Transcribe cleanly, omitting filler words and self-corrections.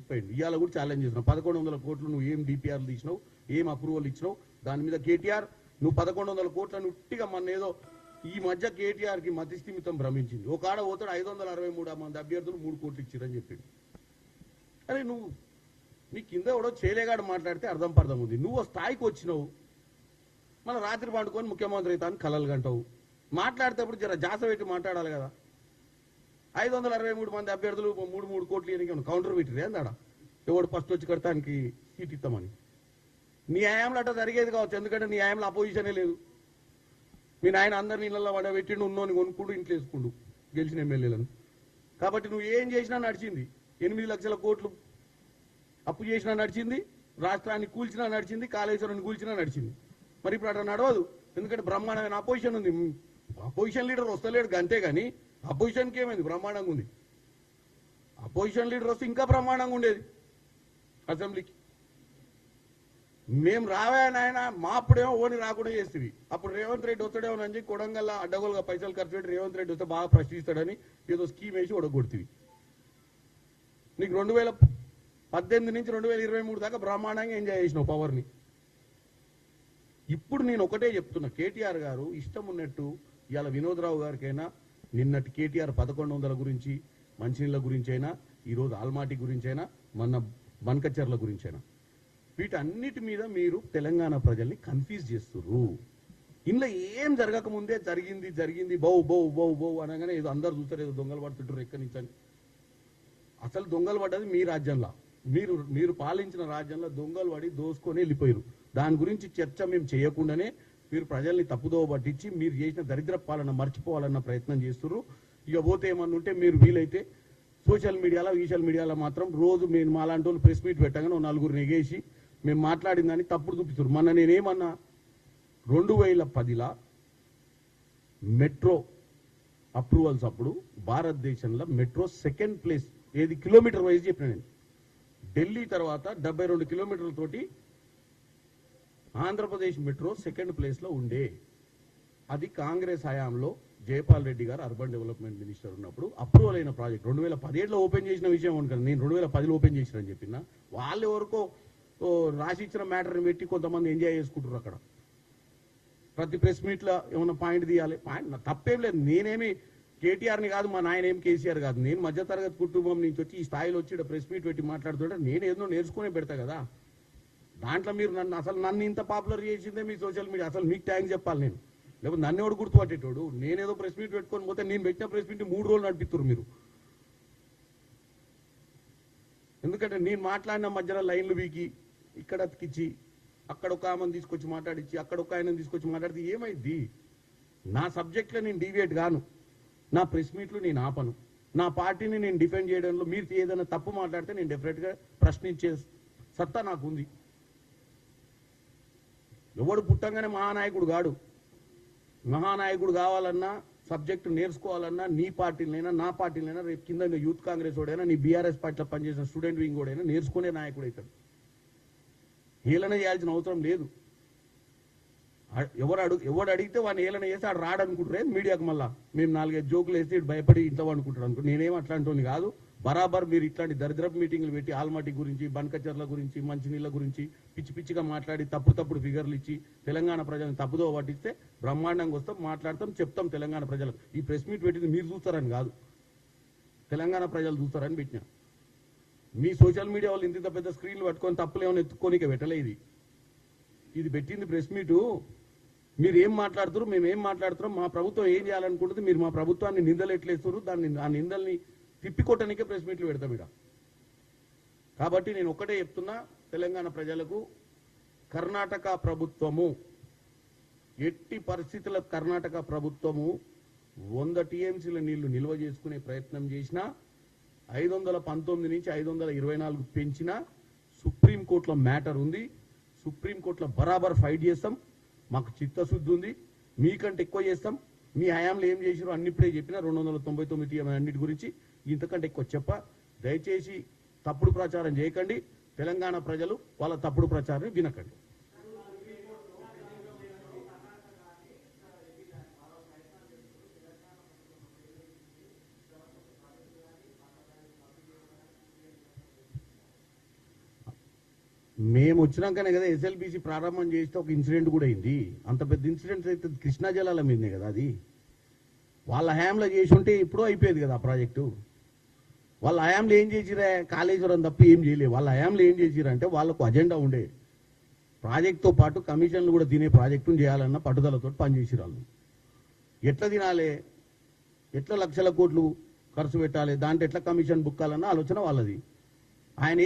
అయిపోయింది. ఇవాళ కూడా ఛాలెంజ్ చేసినావు 1100 కోట్లు నువ్వు ఏం డిపిఆర్లు తీసినావు, ఏం అప్రూవల్ ఇచ్చినావు, దాని మీద కేటీఆర్ నువ్వు 1100 కోట్లను ఉట్టిగా మన ఏదో ఈ మధ్య కేటీఆర్కి మతిస్థిమితం భ్రమించింది. ఒక ఆడ పోతాడు 563 మంది అభ్యర్థులు 3 కోట్లు ఇచ్చిరని చెప్పిండు. అరే నువ్వు నీ కింద ఎవడో చేలేగాడు మాట్లాడితే అర్థం పర్థం ఉంది. నువ్వు స్థాయికి వచ్చినావు, మళ్ళీ రాత్రి పండుకొని ముఖ్యమంత్రి అవుతాను కలలు గంటావు. మాట్లాడేటప్పుడు జర జాస పెట్టి మాట్లాడాలి కదా. 563 మంది అభ్యర్థులు 3 కోట్లు ఎన్నిక కౌంటర్ పెట్టిరే అందాడ ఎవడు ఫస్ట్ వచ్చి కడతానికి సీట్ ఇస్తామని. నీ హయాంలో అట్లా జరిగేది కావచ్చు, ఎందుకంటే నీ హయాంలో అపోజిషనే లేదు. మీ నాయన అందరిని ఇళ్ళల్లో వాడ పెట్టిండు, ఉన్నోని కొనుక్కుంటూ ఇంట్లో వేసుకుండు గెలిచిన ఎమ్మెల్యేలను. కాబట్టి నువ్వు ఏం చేసినా నడిచింది. 8 లక్షల కోట్లు అప్పు చేసినా నడిచింది, రాష్ట్రాన్ని కూల్చినా నడిచింది, కాళేశ్వరాన్ని కూల్చినా నడిచింది. మరి ఇప్పుడు అట్లా నడవదు, ఎందుకంటే బ్రహ్మాండమైన అపోజిషన్ ఉంది. అపోజిషన్ లీడర్ వస్తలేడు అంతే కానీ అపోజిషన్కి ఏమైంది, బ్రహ్మాండంగా ఉంది. అపోజిషన్ లీడర్ వస్తే ఇంకా బ్రహ్మాండంగా ఉండేది అసెంబ్లీకి. మేము రావా నాయన మా అప్పుడేమో ఓని రాకుండా చేస్తుంది. అప్పుడు రేవంత్ రెడ్డి వస్తాడేమో అని చెప్పి కొడంగల్లా అడ్డగోలుగా పైసలు ఖర్చు పెట్టి రేవంత్ రెడ్డి వస్తే బాగా ప్రశ్నిస్తాడని ఏదో స్కీమ్ వేసి ఒడగొడుతుంది. నీకు 2018 నుంచి 2023 దాకా బ్రహ్మాండంగా ఎంజాయ్ చేసినావు పవర్ని. ఇప్పుడు నేను ఒకటే చెప్తున్నా, కేటీఆర్ గారు ఇష్టం ఉన్నట్టు ఇవాళ వినోద్రావు గారికైనా నిన్నటి కేటీఆర్ 1100 గురించి, మంచినీళ్ళ గురించి అయినా, ఈరోజు ఆల్మాటి గురించి అయినా, మొన్న బన్కచర్ల గురించి అయినా, వీటన్నిటి మీద మీరు తెలంగాణ ప్రజల్ని కన్ఫ్యూజ్ చేస్తుర్రు. ఇంట్లో ఏం జరగకముందే జరిగింది జరిగింది బౌ బౌ బౌ బౌ అనగానే ఏదో అందరు చూస్తారు, ఏదో దొంగలు పడుతుంటారు ఎక్కడి నుంచి అని. అసలు దొంగలు పడ్డది మీ రాజ్యంలో, మీరు పాలించిన రాజ్యంలో దొంగలు పడి దోసుకొని వెళ్ళిపోయారు. దాని గురించి చర్చ మేము చేయకుండానే మీరు ప్రజల్ని తప్పుదోవ పట్టించి మీరు చేసిన దరిద్ర పాలన మర్చిపోవాలన్న ప్రయత్నం చేస్తున్నారు. ఇక పోతే ఏమన్నా ఉంటే మీరు వీలైతే సోషల్ మీడియాలో మాత్రం రోజు మేము మాలాంటి వాళ్ళు ప్రెస్ మీట్ పెట్టగానే 4 నెగేసి మేము మాట్లాడిందని తప్పుడు చూపిస్తారు. మొన్న నేనేమన్నా 2010లో మెట్రో అప్రూవల్స్ అప్పుడు భారతదేశంలో మెట్రో సెకండ్ ప్లేస్, ఏది కిలోమీటర్ వైజ్ చెప్పిన నేను. ఢిల్లీ తర్వాత 72 కిలోమీటర్లతోటి ఆంధ్రప్రదేశ్ మెట్రో సెకండ్ ప్లేస్లో ఉండే. అది కాంగ్రెస్ హయాంలో జయపాల్ రెడ్డి గారు అర్బన్ డెవలప్మెంట్ మినిస్టర్ ఉన్నప్పుడు అప్రూవల్ అయిన ప్రాజెక్ట్. 2017లో ఓపెన్ చేసిన విషయం ఉంటుంది, నేను 2010లో ఓపెన్ చేసినని చెప్పిన. వాళ్ళు ఎవరికో రాసి ఇచ్చిన మ్యాటర్ని పెట్టి కొంతమంది ఎంజాయ్ చేసుకుంటారు అక్కడ. ప్రతి ప్రెస్ మీట్లో ఏమన్నా పాయింట్ తీయాలి, పాయింట్ తప్పేం లేదు. నేనేమి కేటీఆర్ని కాదు, మా నాయన ఏం కేసీఆర్ కాదు. నేను మధ్యతరగతి కుటుంబం నుంచి వచ్చి ఈ స్థాయిలో వచ్చి ప్రెస్ మీట్ పెట్టి మాట్లాడుతుంటే నేను ఏదో నేర్చుకునే పెడతా కదా. దాంట్లో మీరు నన్ను ఇంత పాపులర్ చేసిందే మీ సోషల్ మీడియా. అసలు మీకు ట్యాంక్ చెప్పాలి నేను, లేకపోతే నన్ను ఎవడు గుర్తుపట్టేటోడు. నేనేదో ప్రెస్ మీట్ పెట్టుకొని పోతే నేను పెట్టిన ప్రెస్ మీట్ 3 రోజులు నడిపిస్తారు మీరు. ఎందుకంటే నేను మాట్లాడిన మధ్యలో లైన్లు వీకి ఇక్కడ అతికిచ్చి అక్కడ ఒక ఆమెను తీసుకొచ్చి మాట్లాడించి అక్కడ ఒక ఆయనను తీసుకొచ్చి మాట్లాడితే ఏమైంది? నా సబ్జెక్ట్లో నేను డీవియేట్ గాను, నా ప్రెస్ మీట్లు నేను ఆపను, నా పార్టీని నేను డిఫెండ్ చేయడంలో మీరు ఏదైనా తప్పు మాట్లాడితే నేను డెఫినెట్గా ప్రశ్నించే సత్తా నాకు ఉంది. ఎవడు పుట్టంగానే మహానాయకుడు కాడు. మహానాయకుడు కావాలన్నా, సబ్జెక్టు నేర్చుకోవాలన్నా నీ పార్టీలైనా నా పార్టీలైనా, రేపు కింద యూత్ కాంగ్రెస్ వాడైనా, నీ బీఆర్ఎస్ పార్టీలో పనిచేసిన స్టూడెంట్ వింగ్ వాడైనా నేర్చుకునే నాయకుడు అవుతాడు. హేళన చేయాల్సిన అవసరం లేదు. ఎవడు అడిగితే వాడిని హేళన చేసి ఆడు రాడనుకుంటారే మీడియాకు. మళ్ళా మేము 4-5 జోకులు వేస్తే భయపడి ఇంట్లో అనుకుంటాడు అనుకో. నేనేం అట్లాంటి కాదు. బరాబర్ మీరు ఇట్లాంటి దరిద్రపు మీటింగ్లు పెట్టి ఆల్మాటి గురించి, బన్కచర్ల గురించి, మంచినీళ్ళ గురించి పిచ్చి పిచ్చిగా మాట్లాడి తప్పుడు ఫిగర్లు ఇచ్చి తెలంగాణ ప్రజలను తప్పుదో పట్టిస్తే బ్రహ్మాండంగా వస్తాం, మాట్లాడతాం, చెప్తాం తెలంగాణ ప్రజలకు. ఈ ప్రెస్ మీట్ పెట్టింది మీరు చూస్తారని కాదు, తెలంగాణ ప్రజలు చూస్తారని పెట్టినా. మీ సోషల్ మీడియా వాళ్ళు ఇంత పెద్ద స్క్రీన్లు పట్టుకొని తప్పులు ఏమైనా ఎత్తుకోనిక పెట్టలే. ఇది పెట్టింది ప్రెస్ మీటు. మీరు ఏం మాట్లాడుతారు, మేము ఏం మాట్లాడుతున్నాం, మా ప్రభుత్వం ఏం చేయాలనుకుంటుంది, మీరు మా ప్రభుత్వాన్ని నిందలు ఎట్లేస్తారు, ఆ నిందల్ని తిప్పికొట్టడానికే ప్రెస్ మీట్లు పెడతాం ఇక్కడ. కాబట్టి నేను ఒక్కటే చెప్తున్నా తెలంగాణ ప్రజలకు, కర్ణాటక ప్రభుత్వము ఎట్టి పరిస్థితుల కర్ణాటక ప్రభుత్వము 100 టీఎంసీల నీళ్లు నిల్వ చేసుకునే ప్రయత్నం చేసినా 519 నుంచి 524 పెంచినా సుప్రీంకోర్టులో మ్యాటర్ ఉంది. సుప్రీంకోర్టులో బరాబర్ ఫైట్ చేస్తాం. మాకు చిత్తశుద్ధి ఉంది. మీకంటే ఎక్కువ చేస్తాం. మీ హయాంలో ఏం చేసిరో అన్నిప్పుడే చెప్పినా 299 టీఎం అన్నిటి గురించి ఇంతకంటే ఎక్కువ చెప్ప. దయచేసి తప్పుడు ప్రచారం చేయకండి. తెలంగాణ ప్రజలు వాళ్ళ తప్పుడు ప్రచారం వినకండి. మేము వచ్చినాకనే కదా ఎస్ఎల్బిసి ప్రారంభం చేస్తే ఒక ఇన్సిడెంట్ కూడా అయింది. అంత పెద్ద ఇన్సిడెంట్ అయితే కృష్ణా జలాల మీదనే కదా అది. వాళ్ళ హయాంలో చేసి ఉంటే ఎప్పుడూ అయిపోయేది కదా ఆ ప్రాజెక్టు. వాళ్ళ హయాంలో ఏం చేసిరా, కాళేశ్వరం తప్ప ఏం చేయలేదు. వాళ్ళ హయాంలో ఏం చేసిరంటే వాళ్ళకు అజెండా ఉండే, ప్రాజెక్టుతో పాటు కమిషన్లు కూడా తినే ప్రాజెక్టును చేయాలన్న పట్టుదలతో పనిచేసి వాళ్ళు. ఎట్లా తినాలి, ఎట్లా లక్షల కోట్లు ఖర్చు పెట్టాలి, దాంట్లో ఎట్లా కమిషన్ బుక్కాలన్న ఆలోచన వాళ్ళది. ఆయన ఏం